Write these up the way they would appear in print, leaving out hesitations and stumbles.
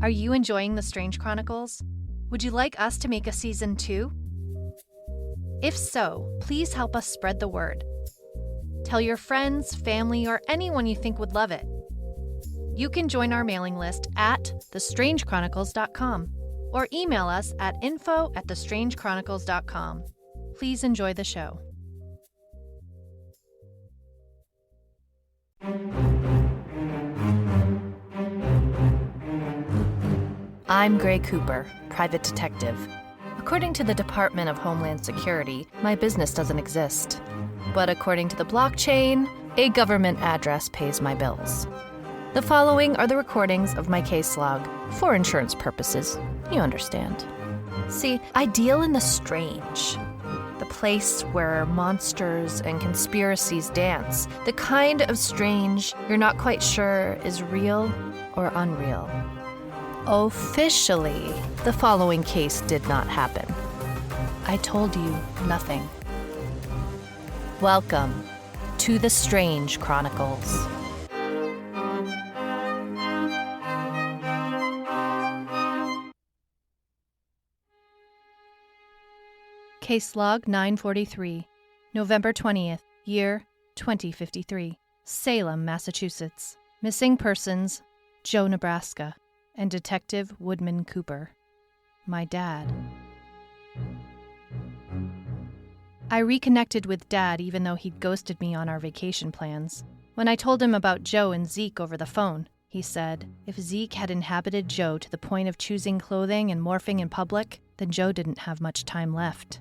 Are you enjoying the Strange Chronicles? Would you like us to make a season 2? If so, please help us spread the word. Tell your friends, family, or anyone you think would love it. You can join our mailing list at thestrangechronicles.com or email us at info@thestrangechronicles.com. Please enjoy the show. I'm Gray Cooper, private detective. According to the Department of Homeland Security, my business doesn't exist. But according to the blockchain, a government address pays my bills. The following are the recordings of my case log, for insurance purposes, you understand. See, I deal in the strange. The place where monsters and conspiracies dance. The kind of strange you're not quite sure is real or unreal. Officially, the following case did not happen. I told you nothing. Welcome to the Strange Chronicles. Case log 943, November 20th, year 2053, Salem, Massachusetts. Missing persons, Joe, Nebraska, and Detective Woodman Cooper. My dad. I reconnected with Dad even though he'd ghosted me on our vacation plans. When I told him about Joe and Zeke over the phone, he said if Zeke had inhabited Joe to the point of choosing clothing and morphing in public, then Joe didn't have much time left.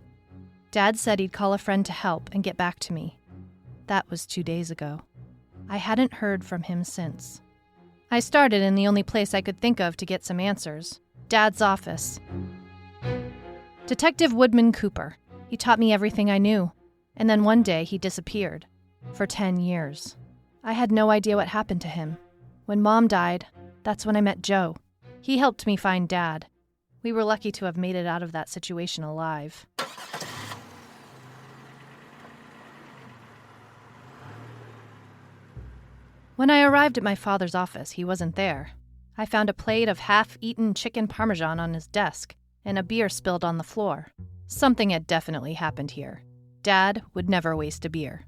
Dad said he'd call a friend to help and get back to me. That was 2 days ago. I hadn't heard from him since. I started in the only place I could think of to get some answers, Dad's office. Detective Woodman Cooper. He taught me everything I knew, and then one day he disappeared, for 10 years. I had no idea what happened to him. When Mom died, that's when I met Joe. He helped me find Dad. We were lucky to have made it out of that situation alive. When I arrived at my father's office, he wasn't there. I found a plate of half-eaten chicken parmesan on his desk and a beer spilled on the floor. Something had definitely happened here. Dad would never waste a beer.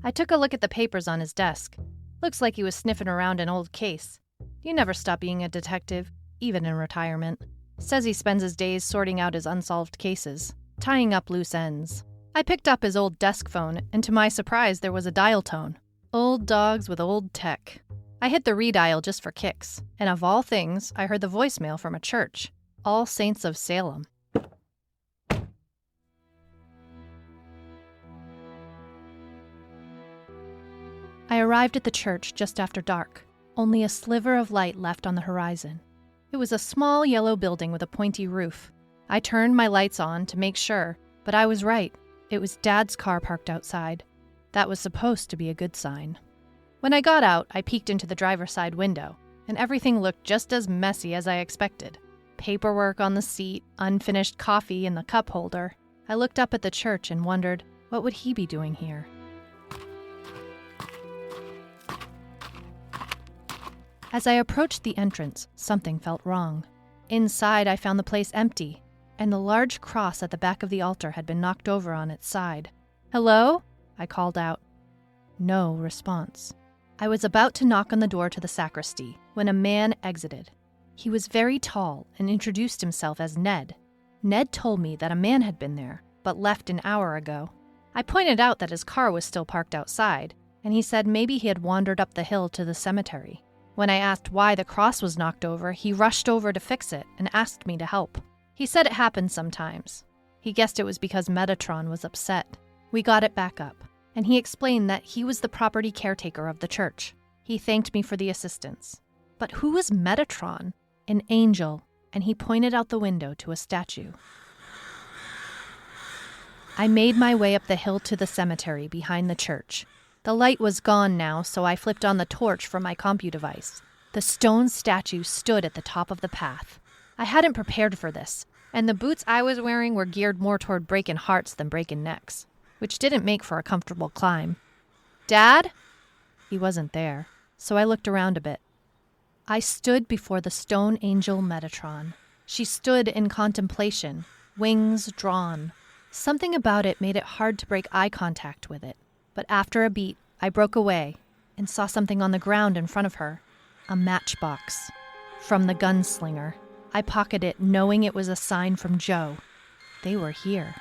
I took a look at the papers on his desk. Looks like he was sniffing around an old case. You never stop being a detective, even in retirement. Says he spends his days sorting out his unsolved cases, tying up loose ends. I picked up his old desk phone, and to my surprise, there was a dial tone. Old dogs with old tech. I hit the redial just for kicks, and of all things, I heard the voicemail from a church, All Saints of Salem. I arrived at the church just after dark, only a sliver of light left on the horizon. It was a small yellow building with a pointy roof. I turned my lights on to make sure, but I was right. It was Dad's car parked outside. That was supposed to be a good sign. When I got out, I peeked into the driver's side window, and everything looked just as messy as I expected. Paperwork on the seat, unfinished coffee in the cup holder. I looked up at the church and wondered, what would he be doing here? As I approached the entrance, something felt wrong. Inside, I found the place empty, and the large cross at the back of the altar had been knocked over on its side. "Hello?" I called out. No response. I was about to knock on the door to the sacristy when a man exited. He was very tall and introduced himself as Ned. Ned told me that a man had been there, but left an hour ago. I pointed out that his car was still parked outside, and he said maybe he had wandered up the hill to the cemetery. When I asked why the cross was knocked over, he rushed over to fix it and asked me to help. He said it happens sometimes. He guessed it was because Metatron was upset. We got it back up, and he explained that he was the property caretaker of the church. He thanked me for the assistance. But who was Metatron? An angel, and he pointed out the window to a statue. I made my way up the hill to the cemetery behind the church. The light was gone now, so I flipped on the torch from my compu device. The stone statue stood at the top of the path. I hadn't prepared for this, and the boots I was wearing were geared more toward breaking hearts than breaking necks, which didn't make for a comfortable climb. "Dad?" He wasn't there, so I looked around a bit. I stood before the stone angel Metatron. She stood in contemplation, wings drawn. Something about it made it hard to break eye contact with it. But after a beat, I broke away and saw something on the ground in front of her. A matchbox. From the gunslinger. I pocketed it, knowing it was a sign from Joe. They were here.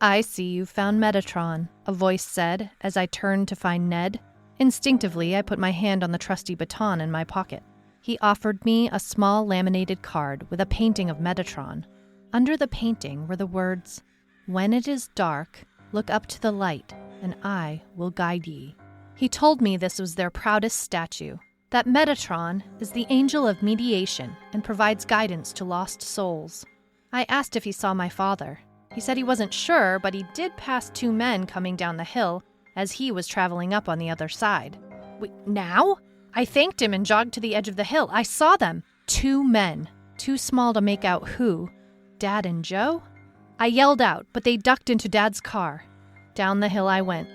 "I see you found Metatron," a voice said as I turned to find Ned. Instinctively, I put my hand on the trusty baton in my pocket. He offered me a small laminated card with a painting of Metatron. Under the painting were the words, "When it is dark, look up to the light, and I will guide ye." He told me this was their proudest statue, that Metatron is the angel of mediation and provides guidance to lost souls. I asked if he saw my father. He said he wasn't sure, but he did pass 2 men coming down the hill as he was traveling up on the other side. Wait, now? I thanked him and jogged to the edge of the hill. I saw them. 2 men. Too small to make out who. Dad and Joe? I yelled out, but they ducked into Dad's car. Down the hill I went.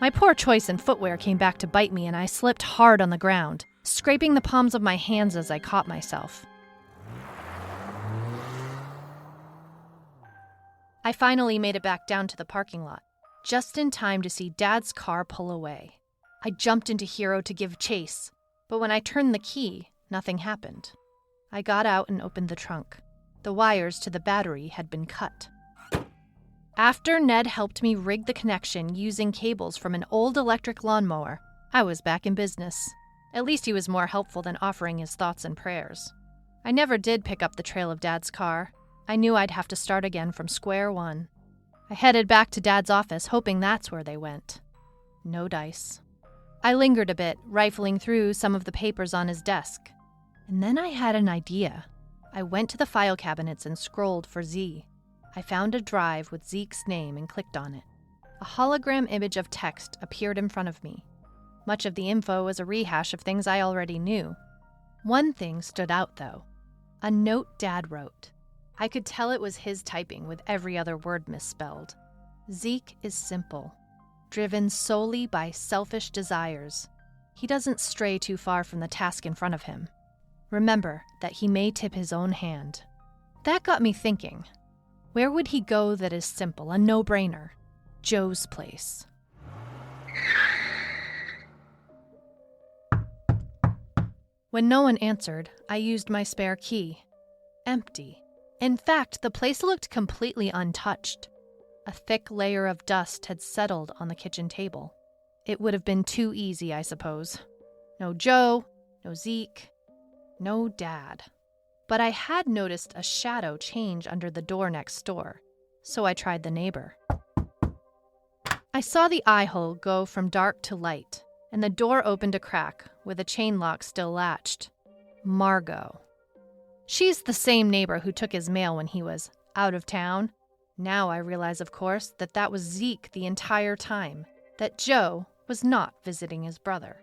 My poor choice in footwear came back to bite me, and I slipped hard on the ground, scraping the palms of my hands as I caught myself. I finally made it back down to the parking lot, just in time to see Dad's car pull away. I jumped into Hero to give chase, but when I turned the key, nothing happened. I got out and opened the trunk. The wires to the battery had been cut. After Ned helped me rig the connection using cables from an old electric lawnmower, I was back in business. At least he was more helpful than offering his thoughts and prayers. I never did pick up the trail of Dad's car. I knew I'd have to start again from square one. I headed back to Dad's office, hoping that's where they went. No dice. I lingered a bit, rifling through some of the papers on his desk. And then I had an idea. I went to the file cabinets and scrolled for Z. I found a drive with Zeke's name and clicked on it. A hologram image of text appeared in front of me. Much of the info was a rehash of things I already knew. One thing stood out, though. A note Dad wrote. I could tell it was his typing with every other word misspelled. Zeke is simple, driven solely by selfish desires. He doesn't stray too far from the task in front of him. Remember that he may tip his own hand. That got me thinking. Where would he go that is simple, a no-brainer? Joe's place. When no one answered, I used my spare key. Empty. In fact, the place looked completely untouched. A thick layer of dust had settled on the kitchen table. It would have been too easy, I suppose. No Joe, no Zeke, no Dad. But I had noticed a shadow change under the door next door, so I tried the neighbor. I saw the eye hole go from dark to light, and the door opened a crack with a chain lock still latched. Margot. She's the same neighbor who took his mail when he was out of town. Now I realize, of course, that that was Zeke the entire time, that Joe was not visiting his brother.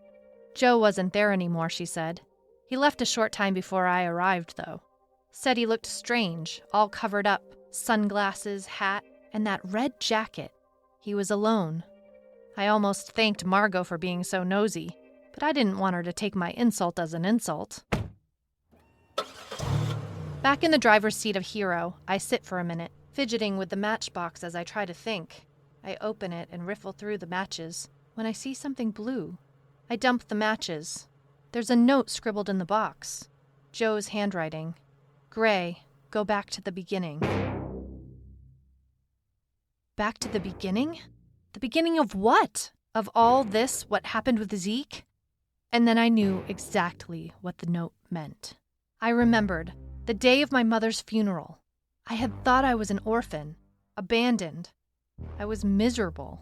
Joe wasn't there anymore, she said. He left a short time before I arrived, though. Said he looked strange, all covered up, sunglasses, hat, and that red jacket. He was alone. I almost thanked Margot for being so nosy, but I didn't want her to take my insult as an insult. Back in the driver's seat of Hero, I sit for a minute, fidgeting with the matchbox as I try to think. I open it and riffle through the matches when I see something blue. I dump the matches. There's a note scribbled in the box. Joe's handwriting. Gray, go back to the beginning. Back to the beginning? The beginning of what? Of all this, what happened with Zeke? And then I knew exactly what the note meant. I remembered the day of my mother's funeral. I had thought I was an orphan, abandoned. I was miserable.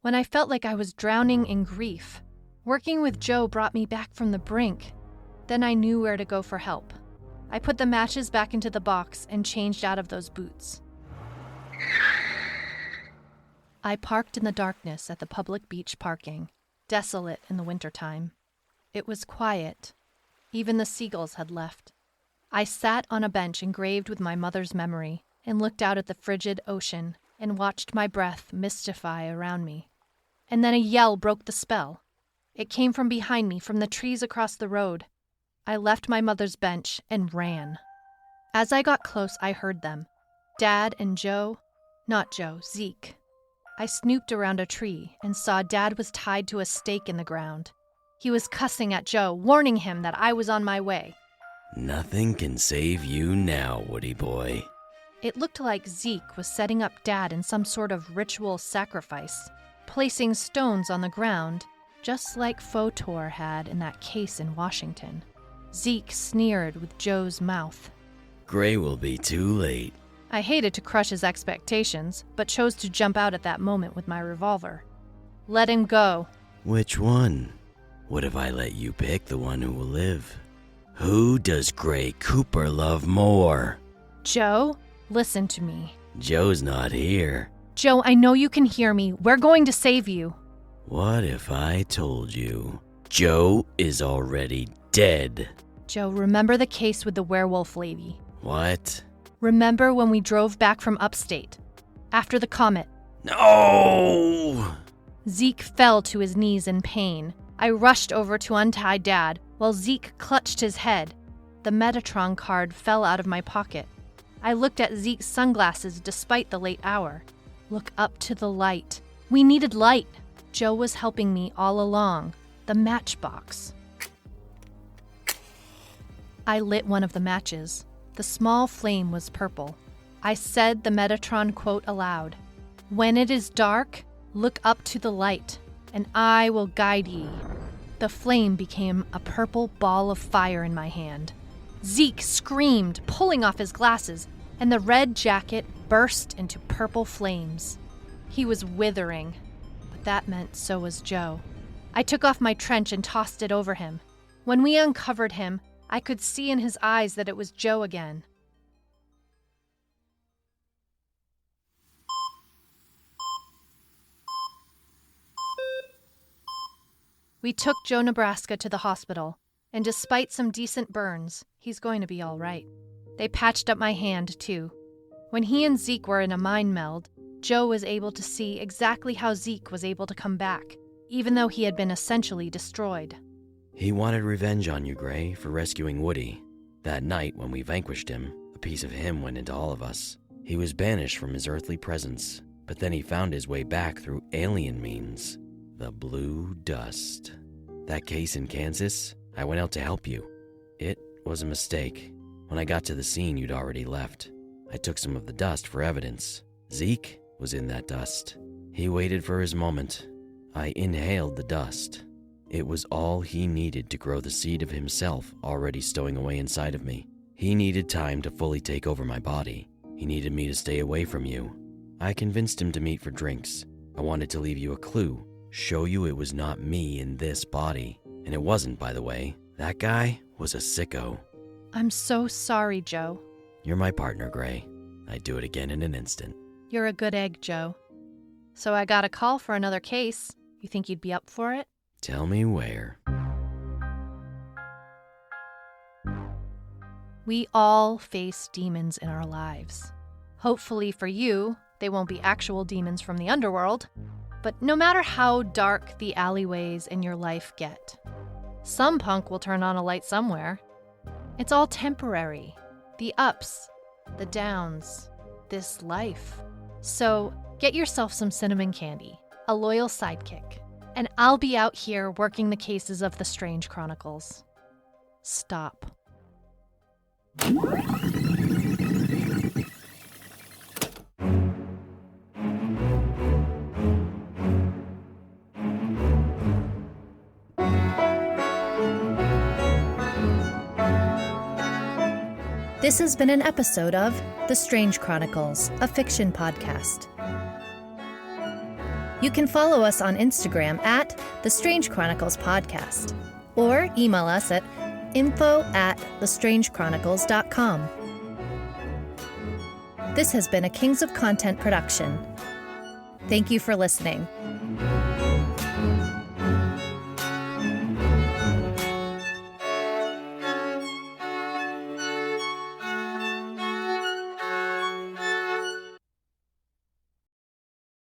When I felt like I was drowning in grief, working with Joe brought me back from the brink. Then I knew where to go for help. I put the matches back into the box and changed out of those boots. I parked in the darkness at the public beach parking, desolate in the wintertime. It was quiet. Even the seagulls had left. I sat on a bench engraved with my mother's memory and looked out at the frigid ocean and watched my breath mystify around me. And then a yell broke the spell. It came from behind me, from the trees across the road. I left my mother's bench and ran. As I got close, I heard them. Dad and Zeke. I snooped around a tree and saw Dad was tied to a stake in the ground. He was cussing at Joe, warning him that I was on my way. Nothing can save you now, Woody boy. It looked like Zeke was setting up Dad in some sort of ritual sacrifice, placing stones on the ground, just like Fotor had in that case in Washington. Zeke sneered with Joe's mouth. Gray will be too late. I hated to crush his expectations, but chose to jump out at that moment with my revolver. Let him go. Which one? What if I let you pick the one who will live? Who does Gray Cooper love more? Joe, listen to me. Joe's not here. Joe, I know you can hear me. We're going to save you. What if I told you Joe is already dead? Joe, remember the case with the werewolf lady? What? Remember when we drove back from upstate? After the comet? No! Zeke fell to his knees in pain. I rushed over to untie Dad, while Zeke clutched his head. The Metatron card fell out of my pocket. I looked at Zeke's sunglasses despite the late hour. Look up to the light. We needed light. Joe was helping me all along. The matchbox. I lit one of the matches. The small flame was purple. I said the Metatron quote aloud. When it is dark, look up to the light, and I will guide ye. The flame became a purple ball of fire in my hand. Zeke screamed, pulling off his glasses, and the red jacket burst into purple flames. He was withering, but that meant so was Joe. I took off my trench and tossed it over him. When we uncovered him, I could see in his eyes that it was Joe again. We took Joe, Nebraska to the hospital, and despite some decent burns, he's going to be all right. They patched up my hand, too. When he and Zeke were in a mind meld, Joe was able to see exactly how Zeke was able to come back, even though he had been essentially destroyed. He wanted revenge on you, Gray, for rescuing Woody. That night, when we vanquished him, a piece of him went into all of us. He was banished from his earthly presence, but then he found his way back through alien means. The blue dust. That case in Kansas, I went out to help you. It was a mistake. When I got to the scene, you'd already left. I took some of the dust for evidence. Zeke was in that dust. He waited for his moment. I inhaled the dust. It was all he needed to grow the seed of himself already stowing away inside of me. He needed time to fully take over my body. He needed me to stay away from you. I convinced him to meet for drinks. I wanted to leave you a clue, show you it was not me in this body. And it wasn't, by the way. That guy was a sicko. I'm so sorry, Joe. You're my partner, Gray. I'd do it again in an instant. You're a good egg, Joe. So I got a call for another case. You think you'd be up for it? Tell me where. We all face demons in our lives. Hopefully for you, they won't be actual demons from the underworld. But no matter how dark the alleyways in your life get, some punk will turn on a light somewhere. It's all temporary. The ups, the downs, this life. So get yourself some cinnamon candy, a loyal sidekick, and I'll be out here working the cases of the Strange Chronicles. Stop. This has been an episode of The Strange Chronicles, a fiction podcast. You can follow us on Instagram at The Strange Chronicles Podcast, or email us at info@thestrangechronicles.com. This has been a Kings of Content production. Thank you for listening.